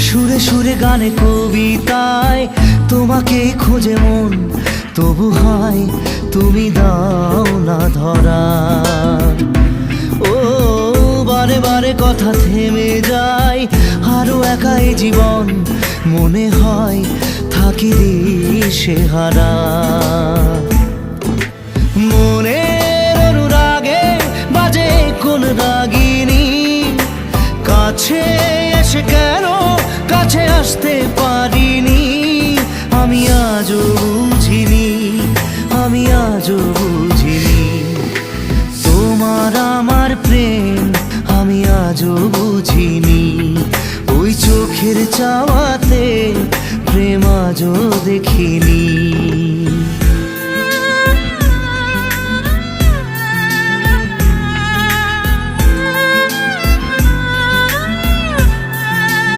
সুরে সুরে গানে কবিতায় তোমাকে খোঁজে মন, তবু হয় তুমি দাও না ধরা। ও বারে বারে কথা থেমে যায়, আরো একাই জীবন মনে হয় থাকি দিশে হারা। মনের অনুরাগে বাজে কোন রাগিনী, কাছে এসে কেন কাছে আসতে পারিনি। আমি আজও বুঝিনি, আমি আজও বুঝিনি তোমার আমার প্রেম, আমি আজও বুঝিনি। ওই চোখের চাওয়াতে প্রেম আজও দেখিনি।